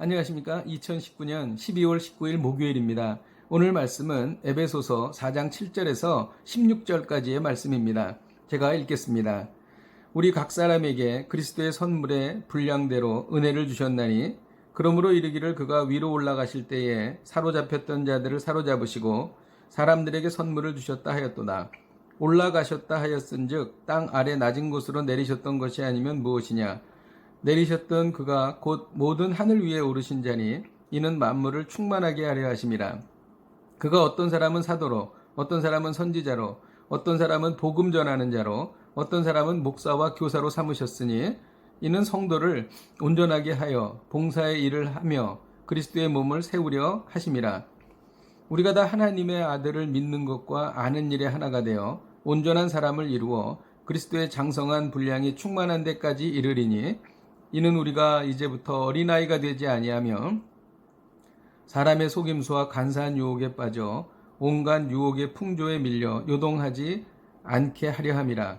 안녕하십니까. 2019년 12월 19일 목요일입니다. 오늘 말씀은 에베소서 4장 7절에서 16절까지의 말씀입니다. 제가 읽겠습니다. 우리 각 사람에게 그리스도의 선물의 분량대로 은혜를 주셨나니 그러므로 이르기를 그가 위로 올라가실 때에 사로잡혔던 자들을 사로잡으시고 사람들에게 선물을 주셨다 하였도다. 올라가셨다 하였은즉 땅 아래 낮은 곳으로 내리셨던 것이 아니면 무엇이냐. 내리셨던 그가 곧 모든 하늘 위에 오르신 자니 이는 만물을 충만하게 하려 하심이라. 그가 어떤 사람은 사도로, 어떤 사람은 선지자로, 어떤 사람은 복음 전하는 자로, 어떤 사람은 목사와 교사로 삼으셨으니 이는 성도를 온전하게 하여 봉사의 일을 하며 그리스도의 몸을 세우려 하심이라. 우리가 다 하나님의 아들을 믿는 것과 아는 일에 하나가 되어 온전한 사람을 이루어 그리스도의 장성한 분량이 충만한 데까지 이르리니 이는 우리가 이제부터 어린아이가 되지 아니하며 사람의 속임수와 간사한 유혹에 빠져 온갖 유혹의 풍조에 밀려 요동하지 않게 하려 함이라.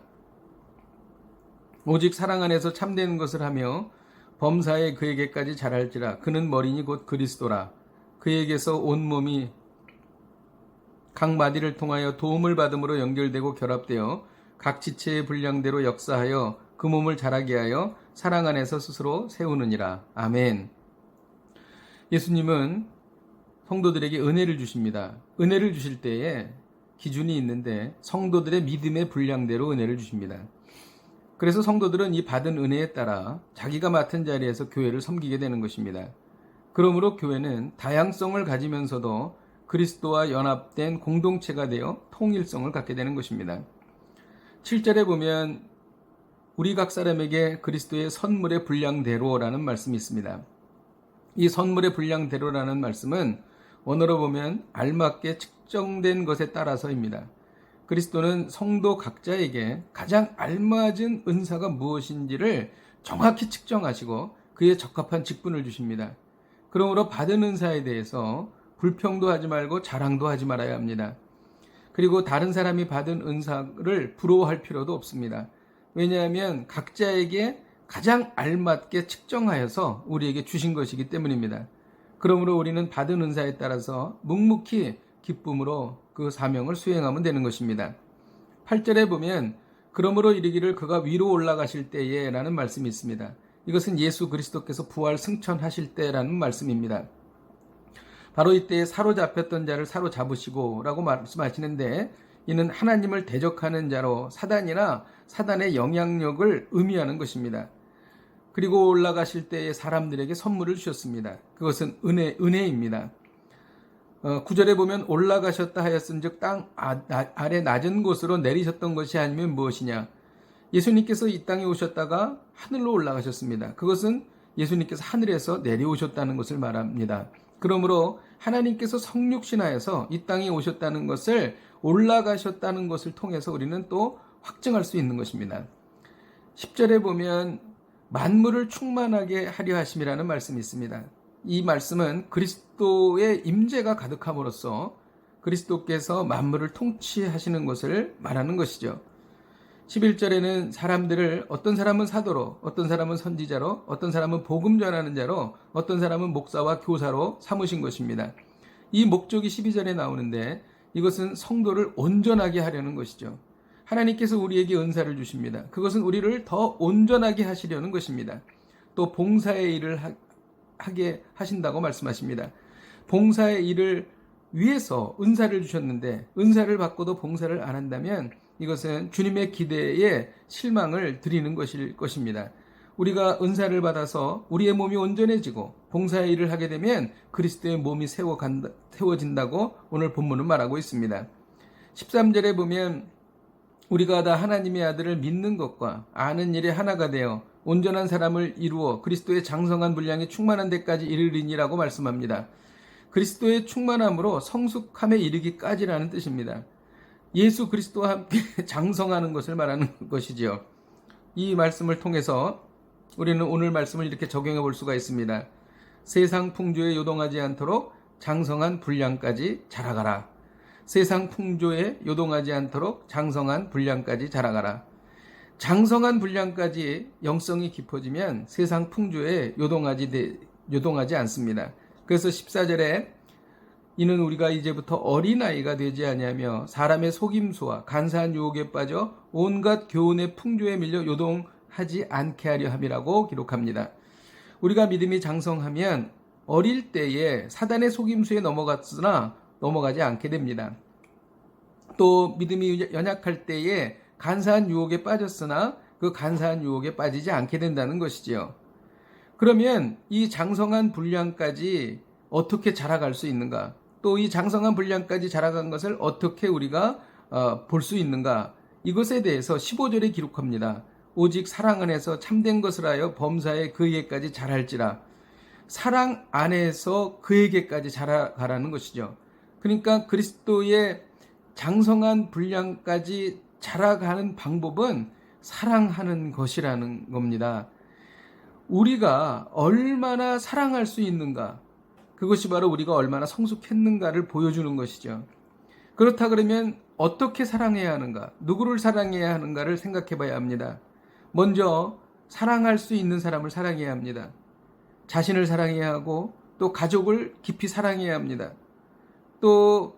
오직 사랑 안에서 참되는 것을 하며 범사에 그에게까지 자랄지라. 그는 머리니 곧 그리스도라. 그에게서 온 몸이 각 마디를 통하여 도움을 받음으로 연결되고 결합되어 각 지체의 분량대로 역사하여 그 몸을 자라게 하여 사랑 안에서 스스로 세우느니라. 아멘. 예수님은 성도들에게 은혜를 주십니다. 은혜를 주실 때에 기준이 있는데 성도들의 믿음의 분량대로 은혜를 주십니다. 그래서 성도들은 이 받은 은혜에 따라 자기가 맡은 자리에서 교회를 섬기게 되는 것입니다. 그러므로 교회는 다양성을 가지면서도 그리스도와 연합된 공동체가 되어 통일성을 갖게 되는 것입니다. 7절에 보면 우리 각 사람에게 그리스도의 선물의 분량대로라는 말씀이 있습니다. 이 선물의 분량대로라는 말씀은 원어로 보면 알맞게 측정된 것에 따라서입니다. 그리스도는 성도 각자에게 가장 알맞은 은사가 무엇인지를 정확히 측정하시고 그에 적합한 직분을 주십니다. 그러므로 받은 은사에 대해서 불평도 하지 말고 자랑도 하지 말아야 합니다. 그리고 다른 사람이 받은 은사를 부러워할 필요도 없습니다. 왜냐하면 각자에게 가장 알맞게 측정하여서 우리에게 주신 것이기 때문입니다. 그러므로 우리는 받은 은사에 따라서 묵묵히 기쁨으로 그 사명을 수행하면 되는 것입니다. 8절에 보면 그러므로 이르기를 그가 위로 올라가실 때에 라는 말씀이 있습니다. 이것은 예수 그리스도께서 부활 승천하실 때라는 말씀입니다. 바로 이때에 사로잡혔던 자를 사로잡으시고 라고 말씀하시는데 이는 하나님을 대적하는 자로 사단이나 사단의 영향력을 의미하는 것입니다. 그리고 올라가실 때에 사람들에게 선물을 주셨습니다. 그것은 은혜입니다. 9절에 보면 올라가셨다 하였은즉 땅 아래 낮은 곳으로 내리셨던 것이 아니면 무엇이냐. 예수님께서 이 땅에 오셨다가 하늘로 올라가셨습니다. 그것은 예수님께서 하늘에서 내려오셨다는 것을 말합니다. 그러므로 하나님께서 성육신하여서 이 땅에 오셨다는 것을 올라가셨다는 것을 통해서 우리는 또 확증할 수 있는 것입니다. 10절에 보면 만물을 충만하게 하려 하심이라는 말씀이 있습니다. 이 말씀은 그리스도의 임재가 가득함으로써 그리스도께서 만물을 통치하시는 것을 말하는 것이죠. 11절에는 사람들을 어떤 사람은 사도로, 어떤 사람은 선지자로, 어떤 사람은 복음 전하는 자로, 어떤 사람은 목사와 교사로 삼으신 것입니다. 이 목적이 12절에 나오는데 이것은 성도를 온전하게 하려는 것이죠. 하나님께서 우리에게 은사를 주십니다. 그것은 우리를 더 온전하게 하시려는 것입니다. 또 봉사의 일을 하게 하신다고 말씀하십니다. 봉사의 일을 위해서 은사를 주셨는데 은사를 받고도 봉사를 안 한다면 이것은 주님의 기대에 실망을 드리는 것일 것입니다. 우리가 은사를 받아서 우리의 몸이 온전해지고 봉사의 일을 하게 되면 그리스도의 몸이 세워진다고 오늘 본문은 말하고 있습니다. 13절에 보면 우리가 다 하나님의 아들을 믿는 것과 아는 일에 하나가 되어 온전한 사람을 이루어 그리스도의 장성한 분량이 충만한 데까지 이르리니라고 말씀합니다. 그리스도의 충만함으로 성숙함에 이르기까지라는 뜻입니다. 예수 그리스도와 함께 장성하는 것을 말하는 것이지요. 이 말씀을 통해서 우리는 오늘 말씀을 이렇게 적용해 볼 수가 있습니다. 세상 풍조에 요동하지 않도록 장성한 분량까지 자라가라. 세상 풍조에 요동하지 않도록 장성한 분량까지 자라가라. 장성한 분량까지 영성이 깊어지면 세상 풍조에 요동하지 요동하지 않습니다. 그래서 14절에 이는 우리가 이제부터 어린아이가 되지 아니하며 사람의 속임수와 간사한 유혹에 빠져 온갖 교훈의 풍조에 밀려 요동하지 않게 하려 함이라고 기록합니다. 우리가 믿음이 장성하면 어릴 때에 사단의 속임수에 넘어갔으나 넘어가지 않게 됩니다. 또 믿음이 연약할 때에 간사한 유혹에 빠졌으나 그 간사한 유혹에 빠지지 않게 된다는 것이지요. 그러면 이 장성한 분량까지 어떻게 자라갈 수 있는가? 또 이 장성한 분량까지 자라간 것을 어떻게 우리가 볼 수 있는가? 이것에 대해서 15절에 기록합니다. 오직 사랑 안에서 참된 것을 하여 범사에 그에게까지 자랄지라. 사랑 안에서 그에게까지 자라가라는 것이죠. 그러니까 그리스도의 장성한 분량까지 자라가는 방법은 사랑하는 것이라는 겁니다. 우리가 얼마나 사랑할 수 있는가, 그것이 바로 우리가 얼마나 성숙했는가를 보여주는 것이죠. 그렇다 그러면 어떻게 사랑해야 하는가, 누구를 사랑해야 하는가를 생각해 봐야 합니다. 먼저 사랑할 수 있는 사람을 사랑해야 합니다. 자신을 사랑해야 하고 또 가족을 깊이 사랑해야 합니다. 또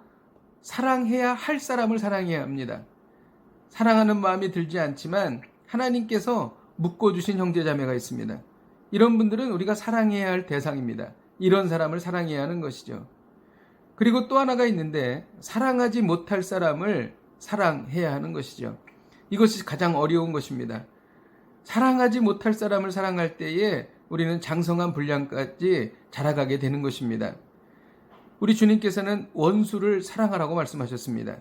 사랑해야 할 사람을 사랑해야 합니다. 사랑하는 마음이 들지 않지만 하나님께서 묶어주신 형제자매가 있습니다. 이런 분들은 우리가 사랑해야 할 대상입니다. 이런 사람을 사랑해야 하는 것이죠. 그리고 또 하나가 있는데 사랑하지 못할 사람을 사랑해야 하는 것이죠. 이것이 가장 어려운 것입니다. 사랑하지 못할 사람을 사랑할 때에 우리는 장성한 분량까지 자라가게 되는 것입니다. 우리 주님께서는 원수를 사랑하라고 말씀하셨습니다.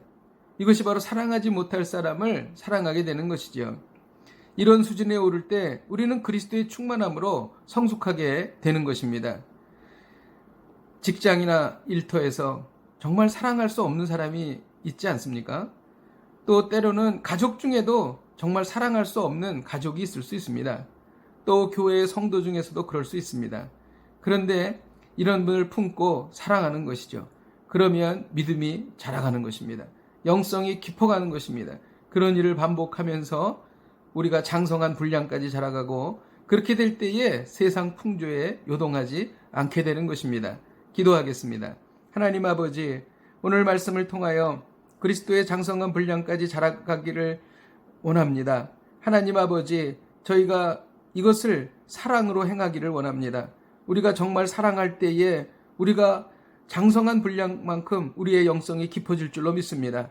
이것이 바로 사랑하지 못할 사람을 사랑하게 되는 것이죠. 이런 수준에 오를 때 우리는 그리스도의 충만함으로 성숙하게 되는 것입니다. 직장이나 일터에서 정말 사랑할 수 없는 사람이 있지 않습니까? 또 때로는 가족 중에도 정말 사랑할 수 없는 가족이 있을 수 있습니다. 또 교회의 성도 중에서도 그럴 수 있습니다. 그런데 이런 분을 품고 사랑하는 것이죠. 그러면 믿음이 자라가는 것입니다. 영성이 깊어가는 것입니다. 그런 일을 반복하면서 우리가 장성한 분량까지 자라가고 그렇게 될 때에 세상 풍조에 요동하지 않게 되는 것입니다. 기도하겠습니다. 하나님 아버지, 오늘 말씀을 통하여 그리스도의 장성한 분량까지 자라가기를 원합니다. 하나님 아버지, 저희가 이것을 사랑으로 행하기를 원합니다. 우리가 정말 사랑할 때에 우리가 장성한 분량만큼 우리의 영성이 깊어질 줄로 믿습니다.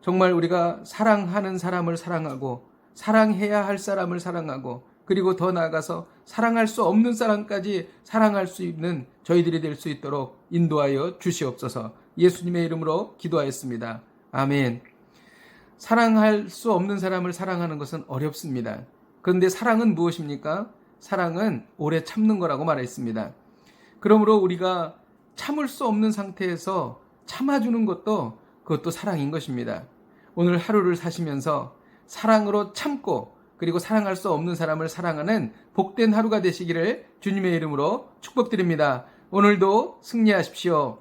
정말 우리가 사랑하는 사람을 사랑하고 사랑해야 할 사람을 사랑하고 그리고 더 나아가서 사랑할 수 없는 사람까지 사랑할 수 있는 저희들이 될 수 있도록 인도하여 주시옵소서. 예수님의 이름으로 기도하였습니다. 아멘. 사랑할 수 없는 사람을 사랑하는 것은 어렵습니다. 그런데 사랑은 무엇입니까? 사랑은 오래 참는 거라고 말했습니다. 그러므로 우리가 참을 수 없는 상태에서 참아주는 것도 그것도 사랑인 것입니다. 오늘 하루를 사시면서 사랑으로 참고 그리고 사랑할 수 없는 사람을 사랑하는 복된 하루가 되시기를 주님의 이름으로 축복드립니다. 오늘도 승리하십시오.